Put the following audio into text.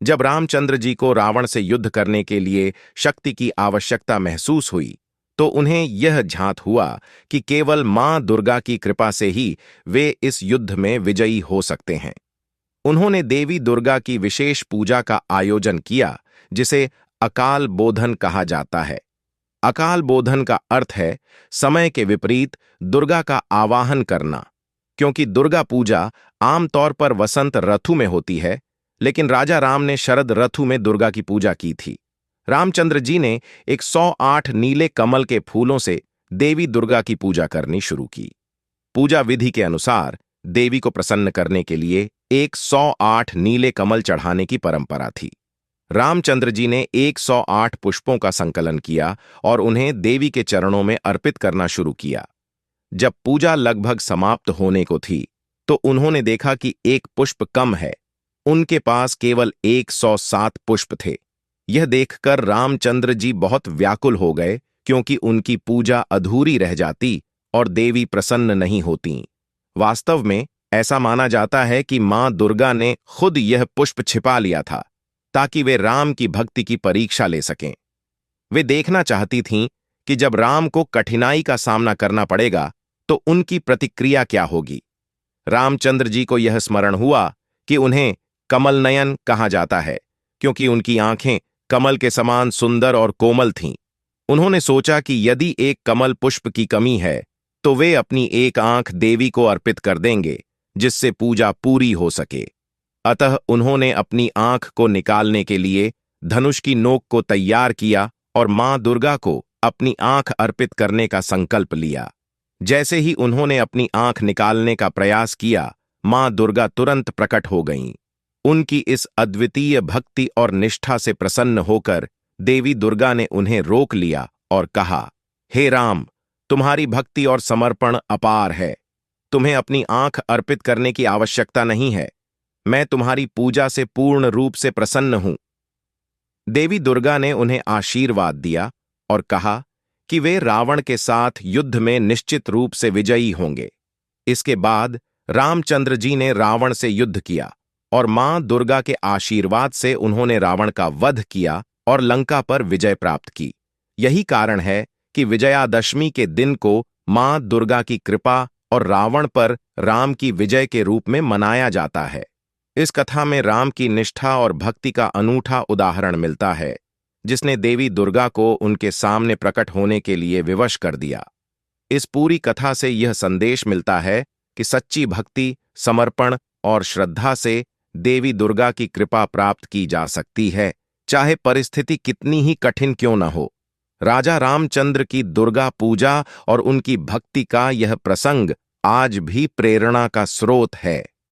जब रामचंद्र जी को रावण से युद्ध करने के लिए शक्ति की आवश्यकता महसूस हुई, तो उन्हें यह झांत हुआ कि केवल मां दुर्गा की कृपा से ही वे इस युद्ध में विजयी हो सकते हैं। उन्होंने देवी दुर्गा की विशेष पूजा का आयोजन किया, जिसे अकाल बोधन कहा जाता है। अकाल बोधन का अर्थ है समय के विपरीत दुर्गा का आवाहन करना, क्योंकि दुर्गा पूजा आमतौर पर वसंत ऋतु में होती है, लेकिन राजा राम ने शरद ऋतु में दुर्गा की पूजा की थी। रामचंद्र जी ने 108 नीले कमल के फूलों से देवी दुर्गा की पूजा करनी शुरू की। पूजा विधि के अनुसार देवी को प्रसन्न करने के लिए 108 नीले कमल चढ़ाने की परंपरा थी। रामचंद्र जी ने 108 पुष्पों का संकलन किया और उन्हें देवी के चरणों में अर्पित करना शुरू किया। जब पूजा लगभग समाप्त होने को थी, तो उन्होंने देखा कि एक पुष्प कम है। उनके पास केवल 107 पुष्प थे। यह देखकर रामचंद्र जी बहुत व्याकुल हो गए, क्योंकि उनकी पूजा अधूरी रह जाती और देवी प्रसन्न नहीं होती। वास्तव में ऐसा माना जाता है कि मां दुर्गा ने खुद यह पुष्प छिपा लिया था, ताकि वे राम की भक्ति की परीक्षा ले सकें। वे देखना चाहती थीं कि जब राम को कठिनाई का सामना करना पड़ेगा, तो उनकी प्रतिक्रिया क्या होगी। रामचंद्र जी को यह स्मरण हुआ कि उन्हें कमल नयन कहा जाता है, क्योंकि उनकी आंखें कमल के समान सुंदर और कोमल थीं। उन्होंने सोचा कि यदि एक कमल पुष्प की कमी है, तो वे अपनी एक आंख देवी को अर्पित कर देंगे, जिससे पूजा पूरी हो सके। अतः उन्होंने अपनी आंख को निकालने के लिए धनुष की नोक को तैयार किया और मां दुर्गा को अपनी आंख अर्पित करने का संकल्प लिया। जैसे ही उन्होंने अपनी आंख निकालने का प्रयास किया, मां दुर्गा तुरंत प्रकट हो गईं। उनकी इस अद्वितीय भक्ति और निष्ठा से प्रसन्न होकर देवी दुर्गा ने उन्हें रोक लिया और कहा, हे राम, तुम्हारी भक्ति और समर्पण अपार है। तुम्हें अपनी आंख अर्पित करने की आवश्यकता नहीं है। मैं तुम्हारी पूजा से पूर्ण रूप से प्रसन्न हूं। देवी दुर्गा ने उन्हें आशीर्वाद दिया और कहा कि वे रावण के साथ युद्ध में निश्चित रूप से विजयी होंगे। इसके बाद रामचंद्र जी ने रावण से युद्ध किया और मां दुर्गा के आशीर्वाद से उन्होंने रावण का वध किया और लंका पर विजय प्राप्त की। यही कारण है कि विजयादशमी के दिन को मां दुर्गा की कृपा और रावण पर राम की विजय के रूप में मनाया जाता है। इस कथा में राम की निष्ठा और भक्ति का अनूठा उदाहरण मिलता है, जिसने देवी दुर्गा को उनके सामने प्रकट होने के लिए विवश कर दिया। इस पूरी कथा से यह संदेश मिलता है कि सच्ची भक्ति, समर्पण और श्रद्धा से देवी दुर्गा की कृपा प्राप्त की जा सकती है, चाहे परिस्थिति कितनी ही कठिन क्यों न हो। राजा रामचंद्र की दुर्गा पूजा और उनकी भक्ति का यह प्रसंग आज भी प्रेरणा का स्रोत है।